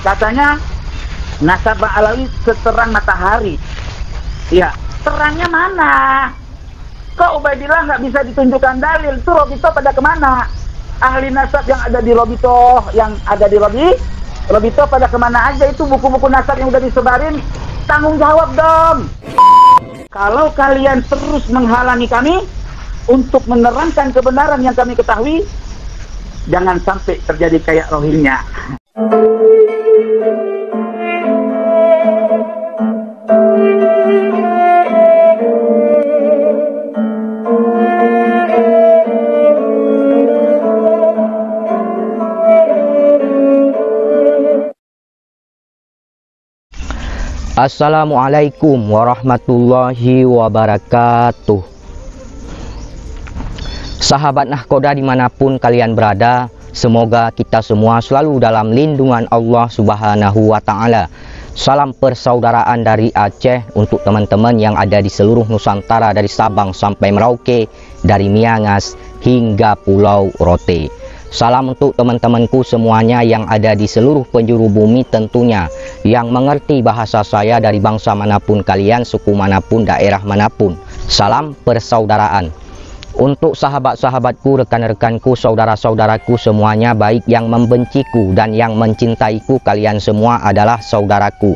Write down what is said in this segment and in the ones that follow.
Katanya nasab Ba'alawi seterang matahari. Ya, terangnya mana? Kok Ubaidillah nggak bisa ditunjukkan dalil? Itu Robito pada kemana? Ahli nasab yang ada di Robito, Robito pada kemana aja? Itu buku-buku nasab yang udah disebarin, tanggung jawab dong. Kalau kalian terus menghalangi kami untuk menerangkan kebenaran yang kami ketahui, jangan sampai terjadi kayak Rohingya. Assalamualaikum warahmatullahi wabarakatuh. Sahabat Nahkoda dimanapun kalian berada, semoga kita semua selalu dalam lindungan Allah Subhanahu wa Ta'ala. Salam persaudaraan dari Aceh untuk teman-teman yang ada di seluruh Nusantara, dari Sabang sampai Merauke, dari Miangas hingga Pulau Rote. Salam untuk teman-temanku semuanya yang ada di seluruh penjuru bumi tentunya, yang mengerti bahasa saya dari bangsa manapun kalian, suku manapun, daerah manapun. Salam persaudaraan. Untuk sahabat-sahabatku, rekan-rekanku, saudara-saudaraku semuanya, baik yang membenciku dan yang mencintaiku, kalian semua adalah saudaraku.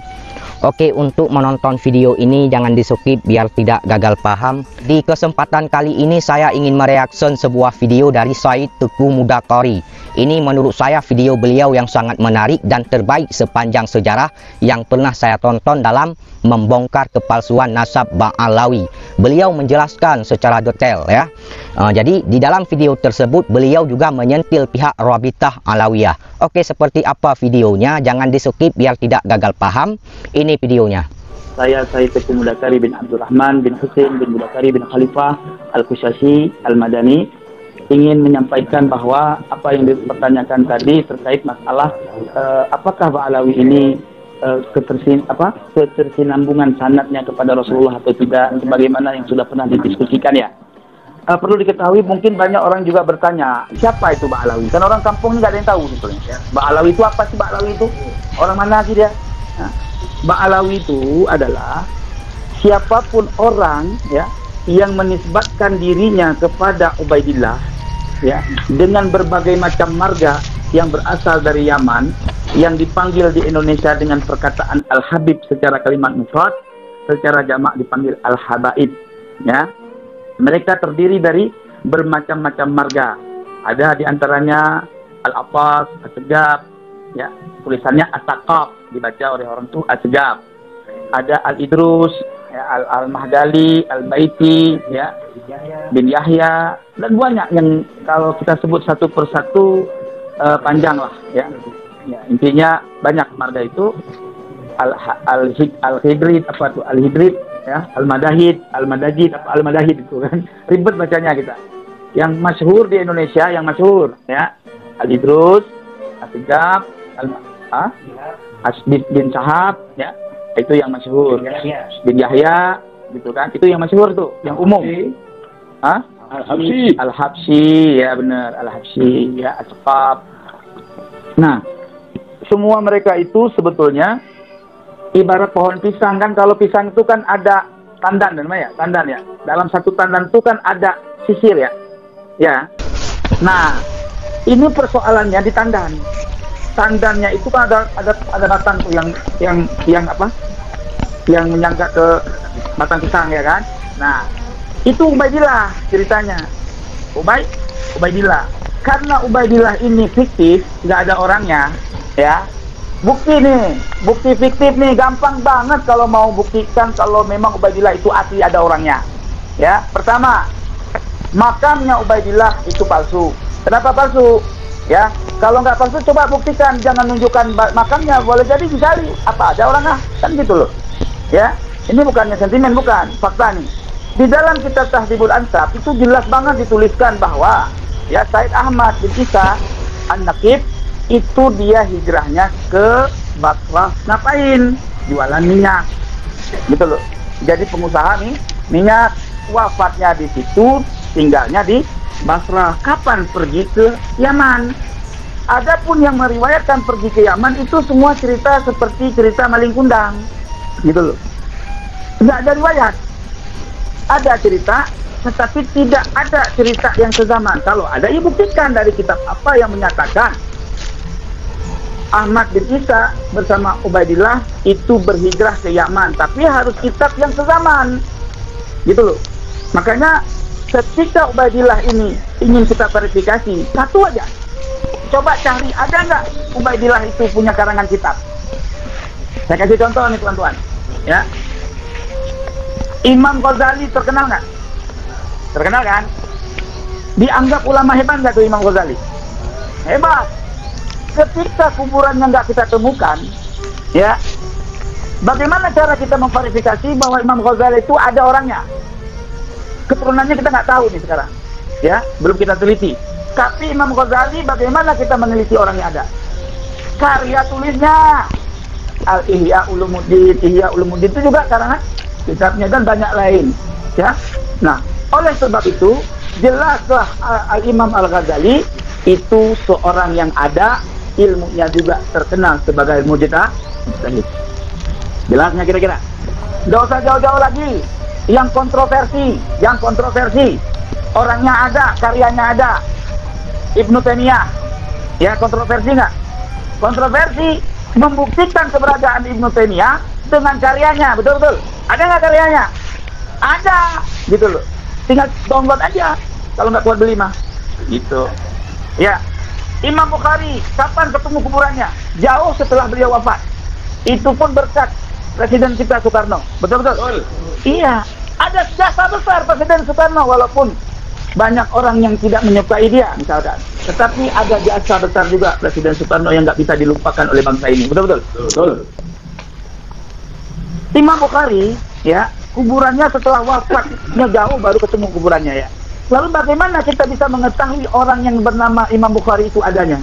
Oke, untuk menonton video ini jangan di-skip biar tidak gagal paham. Di kesempatan kali ini saya ingin mereaksi sebuah video dari Said Teguh Mudakari. Ini menurut saya video beliau yang sangat menarik dan terbaik sepanjang sejarah yang pernah saya tonton dalam membongkar kepalsuan nasab Ba'alawi. Beliau menjelaskan secara detail ya. Jadi di dalam video tersebut beliau juga menyentil pihak Rabithah Alawiyah. Oke, seperti apa videonya? Jangan di-skip biar tidak gagal paham. Ini videonya. Saya Said Teguh Mudakari bin Abdurrahman bin Husain bin Mudakari bin Khalifah Al-Qushasi Al-Madani ingin menyampaikan bahwa apa yang dipertanyakan tadi terkait masalah apakah Ba'alawi ini ketersinambungan sanadnya kepada Rasulullah atau tidak, sebagaimana yang sudah pernah didiskusikan ya. Perlu diketahui, mungkin banyak orang juga bertanya, siapa itu Ba'alawi? Kan orang kampung ini nggak ada yang tahu sebetulnya. Ba'alawi itu apa sih? Ba'alawi itu orang mana sih dia? Nah, Ba'alawi itu adalah siapapun orang ya yang menisbatkan dirinya kepada Ubaidillah ya dengan berbagai macam marga yang berasal dari Yaman, yang dipanggil di Indonesia dengan perkataan Al-Habib secara kalimat mufrad, secara jamak dipanggil Al-Habaib ya. Mereka terdiri dari bermacam-macam marga. Ada di antaranya Al-Abbas, As-Segaf ya, tulisannya As-Saqaf, dibaca oleh orang itu As-Segaf. Ada Al-Idrus ya, Al-Mahdali, Al-Baiti ya, bin Yahya, dan banyak yang kalau kita sebut satu persatu panjang lah ya. Ya, intinya banyak marga itu. Al-Hidrid apa tuh? Al-Hidrid ya, Al-Madahid, Al-Madajid apa Al-Madahid itu kan. Ribet bacanya kita. Yang masyhur di Indonesia, yang masyhur ya, Al-Idrus, As-Segaf, bin Sahab ya. Itu yang masyhur. Bin Yahya gitu kan. Itu yang masyhur tuh, yang umum. Al-Habsyi. Al-Habsyi ya, benar, Al-Habsyi ya, As-Saqaf. Nah, semua mereka itu sebetulnya ibarat pohon pisang kan. Kalau pisang itu kan ada tandan dan ya, tandan ya. Dalam satu tandan itu kan ada sisir ya. Ya. Nah, ini persoalannya di tandan. Tandannya itu kan ada batang tuh yang apa? Yang menyangga ke batang pisang ya kan. Nah, itu Ubaidillah ceritanya. Ubaidillah. Karena Ubaidillah ini fiktif, nggak ada orangnya, ya. Bukti fiktif nih, gampang banget kalau mau buktikan kalau memang Ubaidillah itu asli ada orangnya. Ya, pertama, makamnya Ubaidillah itu palsu. Kenapa palsu? Ya, kalau nggak palsu coba buktikan, jangan nunjukkan makamnya, boleh jadi dicari apa ada orangnya, kan gitu loh. Ya, ini bukannya sentimen, bukan, fakta nih. Di dalam kitab Tahdzibul Ansab itu jelas banget dituliskan bahwa ya Said Ahmad bin Isa An-Naqib itu dia hijrahnya ke Basrah. Ngapain? Jualan minyak. Gitu loh. Jadi pengusaha nih minyak, wafatnya di situ, tinggalnya di Basrah. Kapan pergi ke Yaman? Adapun yang meriwayatkan pergi ke Yaman itu semua cerita seperti cerita maling kundang, gitu loh. Tidak ada riwayat. Ada cerita, tetapi tidak ada cerita yang sezaman. Kalau ada, ya buktikan dari kitab apa yang menyatakan Ahmad bin Isa bersama Ubaidillah itu berhijrah ke Yaman. Tapi harus kitab yang sezaman, gitu loh. Makanya ketika Ubaidillah ini ingin kita verifikasi, satu aja. Coba cari, ada nggak Ubaidillah itu punya karangan kitab? Saya kasih contoh nih teman-teman, ya. Imam Ghazali terkenal nggak? Terkenal kan? Dianggap ulama hebat nggak tuh Imam Ghazali? Hebat. Ketika kuburannya nggak kita temukan, ya, bagaimana cara kita memverifikasi bahwa Imam Ghazali itu ada orangnya? Keturunannya kita nggak tahu nih sekarang, ya, belum kita teliti. Tapi Imam Ghazali bagaimana kita meneliti orang yang ada? Karya tulisnya Al-Ihya Ulumuddin, Ihya Ulumuddin itu juga karangan kitabnya dan banyak lain, ya. Nah, oleh sebab itu jelaslah Al-Imam Al-Ghazali itu seorang yang ada ilmunya juga terkenal sebagai mujtahid. Jelasnya kira-kira. Nggak usah jauh-jauh lagi. Yang kontroversi, orangnya ada, karyanya ada. Ibnu Taimiyah, ya, kontroversi nggak? Kontroversi membuktikan keberadaan Ibnu Taimiyah dengan karyanya, betul-betul. Ada nggak karyanya? Ada, gitu loh. Tinggal download aja, kalau nggak kuat beli mah, gitu. Ya, Imam Bukhari, kapan ketemu kuburannya? Jauh setelah beliau wafat. Itu pun berkat Presiden kita Soekarno, betul-betul. Iya, ada jasa besar Presiden Soekarno, walaupun banyak orang yang tidak menyukai dia misalkan, tetapi ada jasa besar juga Presiden Soekarno yang nggak bisa dilupakan oleh bangsa ini, betul-betul. Betul. Imam Bukhari, ya, kuburannya setelah wafatnya jauh baru ketemu kuburannya, ya. Lalu bagaimana kita bisa mengetahui orang yang bernama Imam Bukhari itu adanya?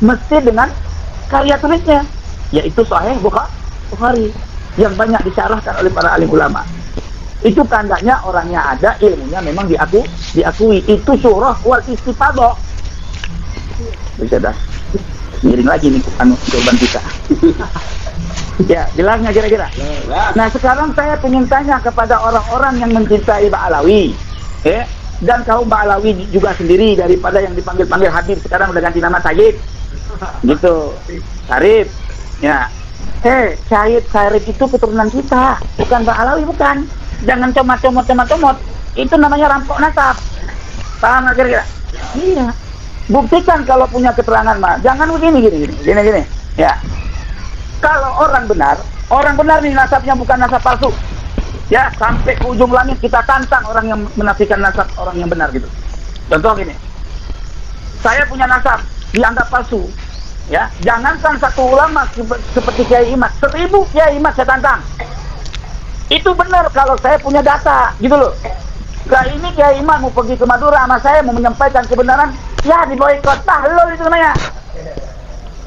Mesti dengan karya tulisnya, yaitu Sahih Bukhari yang banyak disyarahkan oleh para alim ulama. Itu tandanya orangnya ada, ilmunya memang diakui. Itu syurah wal istifadah. Bisa dah. Miring lagi nih jawaban kita. Ya, jelasnya kira-kira. Nah, sekarang saya ingin tanya kepada orang-orang yang mencintai Ba'alawi, ya, dan kaum Ba'alawi juga sendiri, daripada yang dipanggil-panggil Habib sekarang udah ganti nama Sayyid. Gitu. Syarif. Ya. Sayyid Syarif itu keturunan kita, bukan Ba'alawi, bukan. Jangan comot. Itu namanya rampok nasab. Paham nggak kira-kira? Iya. Buktikan kalau punya keterangan mah. Jangan begini. Ya. Kalau orang benar nih nasabnya bukan nasab palsu. Ya, sampai ke ujung langit kita tantang orang yang menafikan nasab orang yang benar gitu. Contoh gini. Saya punya nasab dianggap palsu. Ya, jangankan satu ulama seperti Kiai Imad, 1000 Kiai Imad saya tantang. Itu benar kalau saya punya data, gitu loh. Kayak ini Kiai Imam mau pergi ke Madura sama saya, mau menyampaikan kebenaran, ya diboikot, tahlul itu namanya.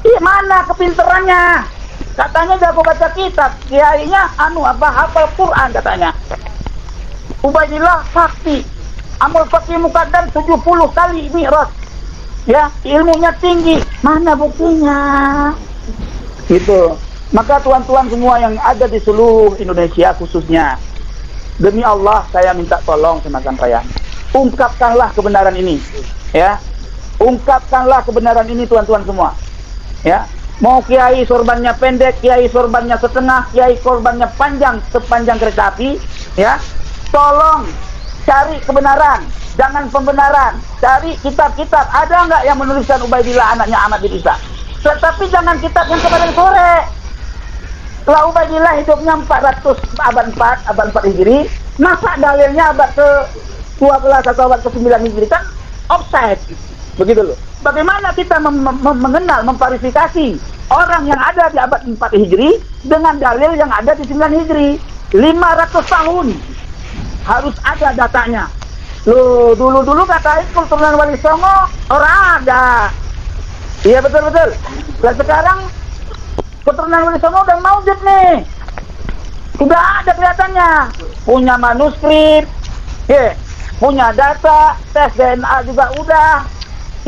Iya, mana kepinterannya? Katanya jago baca kitab, kiainya hafal Quran katanya. Ubaidillah fakti, amal fakti mukaddam 70 kali mi'raj. Ya, ilmunya tinggi, mana buktinya? Gitu. Maka tuan-tuan semua yang ada di seluruh Indonesia khususnya, demi Allah saya minta tolong sama sampeyan, ungkapkanlah kebenaran ini, ya, ungkapkanlah kebenaran ini tuan-tuan semua, ya. Mau kiai sorbannya pendek, kiai sorbannya setengah, kiai sorbannya panjang sepanjang kereta api, ya, tolong cari kebenaran, jangan pembenaran, cari kitab-kitab. Ada nggak yang menuliskan Ubaidillah anaknya Ahmad bin Isa? Tetapi jangan kitab yang kemarin sore. Setelah Ubaidillah hidupnya 400 abad 4 Hijri, masa dalilnya abad ke-12 atau abad ke-9 Hijri, kan offside. Begitu loh. Bagaimana kita mengenal, memverifikasi orang yang ada di abad 4 Hijri dengan dalil yang ada di 9 Hijri? 500 tahun harus ada datanya. Loh, dulu-dulu kata keturunan Wali Songo orang ada. Iya, betul-betul. Dan sekarang keturunan Wali Songo udah maujud nih. Udah ada kelihatannya. Punya manuskrip, punya data, tes DNA juga udah.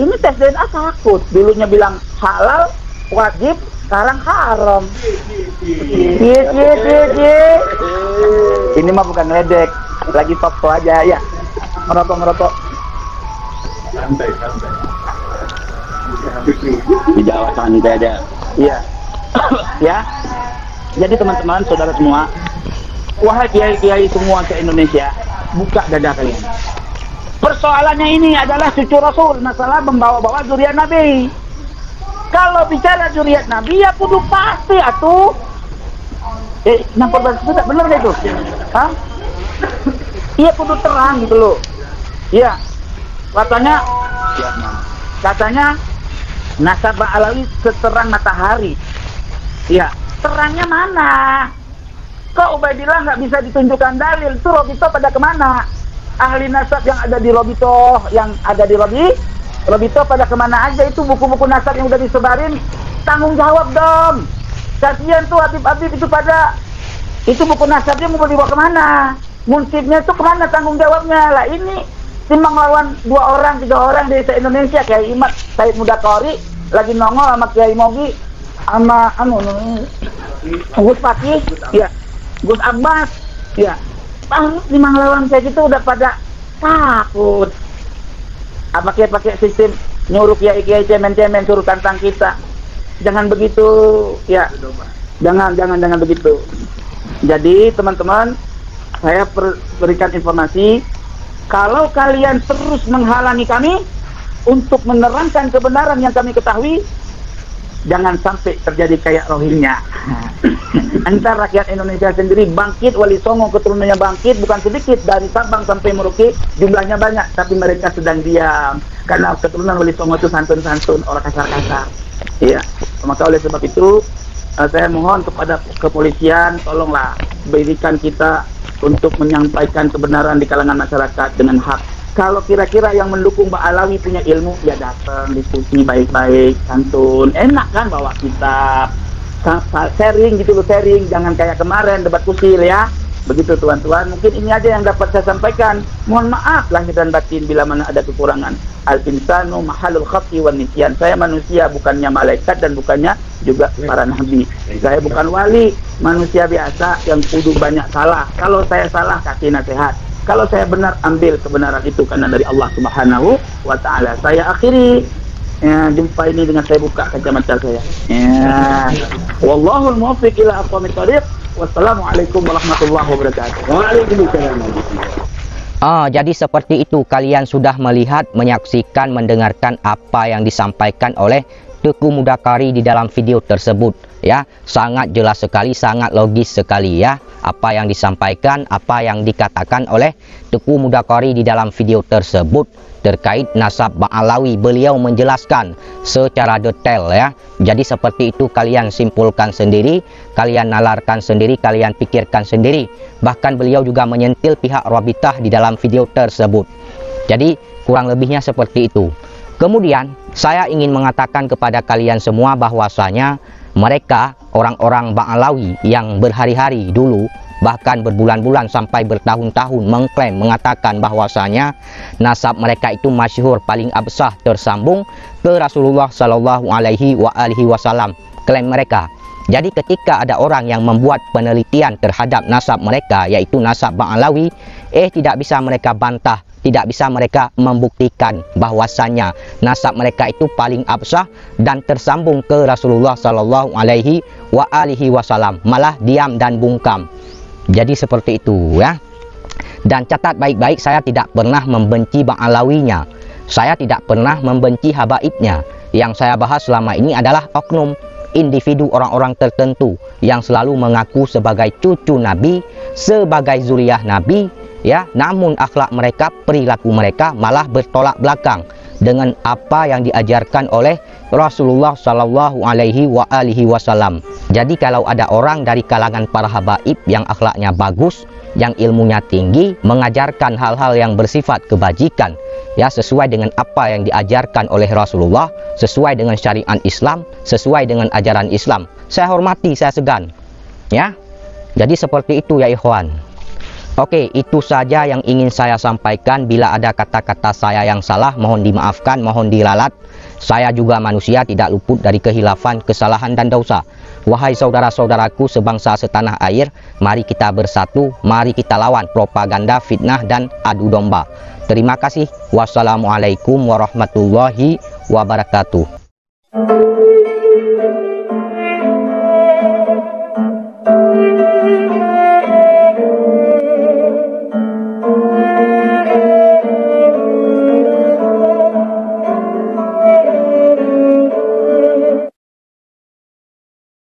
ini tes DNA takut. Dulunya bilang halal, wajib, sekarang haram. Ini mah bukan ngeledek, lagi foto aja ya. Merokok. Santai. Di Jawa santai aja. Iya. Ya. Jadi teman-teman, saudara semua, wahai kiai-kiai semua ke Indonesia, buka dada kalian. Persoalannya ini adalah cucu Rasul, masalah membawa-bawa zuriat Nabi. Kalau bicara zuriat Nabi, ya kudu pasti atuh. Nampak sudah bener gak itu? Hah? Iya kudu terang gitu loh. Iya. Katanya nasab Alawi seterang matahari. Iya. Terangnya mana? Kok Ubaidillah nggak bisa ditunjukkan dalil? Itu Robito pada kemana? Ahli nasab yang ada di Robito, Robito pada kemana aja? Itu buku-buku nasab yang udah disebarin, tanggung jawab dong. Kasihan tuh Habib-Habib itu pada, itu buku nasabnya mau dibawa kemana? Munsibnya itu kemana tanggung jawabnya? Lah ini timbang lawan 2 orang, 3 orang dari se-Indonesia, kayak Imad Said Mudakori lagi nongol sama Kiai Mogi sama Gus Fakih, ya, Gus Abbas, ya. Timbang lawan kayak gitu udah pada takut. Apa kayak pakai sistem nyuruh kiai-kiai cemen-cemen suruh tantang kita. Jangan begitu, ya. Jangan begitu. Jadi teman-teman, saya berikan informasi, kalau kalian terus menghalangi kami untuk menerangkan kebenaran yang kami ketahui, jangan sampai terjadi kayak Rohingya. Antar rakyat Indonesia sendiri bangkit, Wali Songo keturunannya bangkit, bukan sedikit, dari Sabang sampai Merauke jumlahnya banyak, tapi mereka sedang diam karena keturunan Wali Songo itu santun-santun, orang kasar-kasar. Iya, maka oleh sebab itu saya mohon kepada kepolisian, tolonglah berikan kita untuk menyampaikan kebenaran di kalangan masyarakat dengan hak. Kalau kira-kira yang mendukung Mbak Alawi punya ilmu, ya datang diskusi baik-baik, santun, enak kan bawa kitab, sharing gitu loh, sharing, jangan kayak kemarin debat kusil ya. Begitu tuan-tuan, mungkin ini aja yang dapat saya sampaikan. Mohon maaf lahir dan batin bila mana ada kekurangan. Al-insanu mahalul khati wan nisyan. Saya manusia, bukannya malaikat dan bukannya juga para nabi. Saya bukan wali, manusia biasa yang kudu banyak salah. Kalau saya salah, kasih nasihat. Kalau saya benar, ambil kebenaran itu karena dari Allah Subhanahu wa Ta'ala. Saya akhiri jumpa ini dengan saya buka kacamata saya. Wallahul muwaffiq ila aqwamit thoriq. Wassalamualaikum warahmatullahi wabarakatuh. Waalaikumsalam. Jadi seperti itu, kalian sudah melihat, menyaksikan, mendengarkan apa yang disampaikan oleh Teku Mudakari di dalam video tersebut, ya. Sangat jelas sekali, sangat logis sekali, ya, apa yang disampaikan, apa yang dikatakan oleh Teku Mudakari di dalam video tersebut terkait nasab Ba'alawi. Beliau menjelaskan secara detail, ya. Jadi seperti itu, kalian simpulkan sendiri, kalian nalarkan sendiri, kalian pikirkan sendiri. Bahkan beliau juga menyentil pihak Rabitah di dalam video tersebut. Jadi kurang lebihnya seperti itu. Kemudian saya ingin mengatakan kepada kalian semua bahwasanya mereka orang-orang Ba'alawi yang berhari-hari dulu, bahkan berbulan-bulan sampai bertahun-tahun mengklaim, mengatakan bahwasanya nasab mereka itu masyhur, paling absah, tersambung ke Rasulullah Shallallahu Alaihi Wasallam, klaim mereka. Jadi ketika ada orang yang membuat penelitian terhadap nasab mereka, yaitu nasab Ba'alawi, tidak bisa mereka bantah, tidak bisa mereka membuktikan bahwasanya nasab mereka itu paling absah dan tersambung ke Rasulullah Shallallahu Alaihi Wasallam, malah diam dan bungkam. Jadi seperti itu, ya. Dan catat baik-baik, saya tidak pernah membenci Ba'alawinya, saya tidak pernah membenci habaibnya. Yang saya bahas selama ini adalah oknum, individu, orang-orang tertentu yang selalu mengaku sebagai cucu Nabi, sebagai zuriyah Nabi, ya, namun akhlak mereka, perilaku mereka malah bertolak belakang dengan apa yang diajarkan oleh Rasulullah Shallallahu Alaihi Wasallam. Jadi kalau ada orang dari kalangan para habaib yang akhlaknya bagus, yang ilmunya tinggi, mengajarkan hal-hal yang bersifat kebajikan, ya, sesuai dengan apa yang diajarkan oleh Rasulullah, sesuai dengan syariat Islam, sesuai dengan ajaran Islam, saya hormati, saya segan, ya. Jadi seperti itu, ya ikhwan. Oke, itu saja yang ingin saya sampaikan. Bila ada kata-kata saya yang salah, mohon dimaafkan, mohon diralat. Saya juga manusia, tidak luput dari kehilafan, kesalahan dan dosa. Wahai saudara-saudaraku sebangsa setanah air, mari kita bersatu, mari kita lawan propaganda, fitnah dan adu domba. Terima kasih. Wassalamualaikum warahmatullahi wabarakatuh.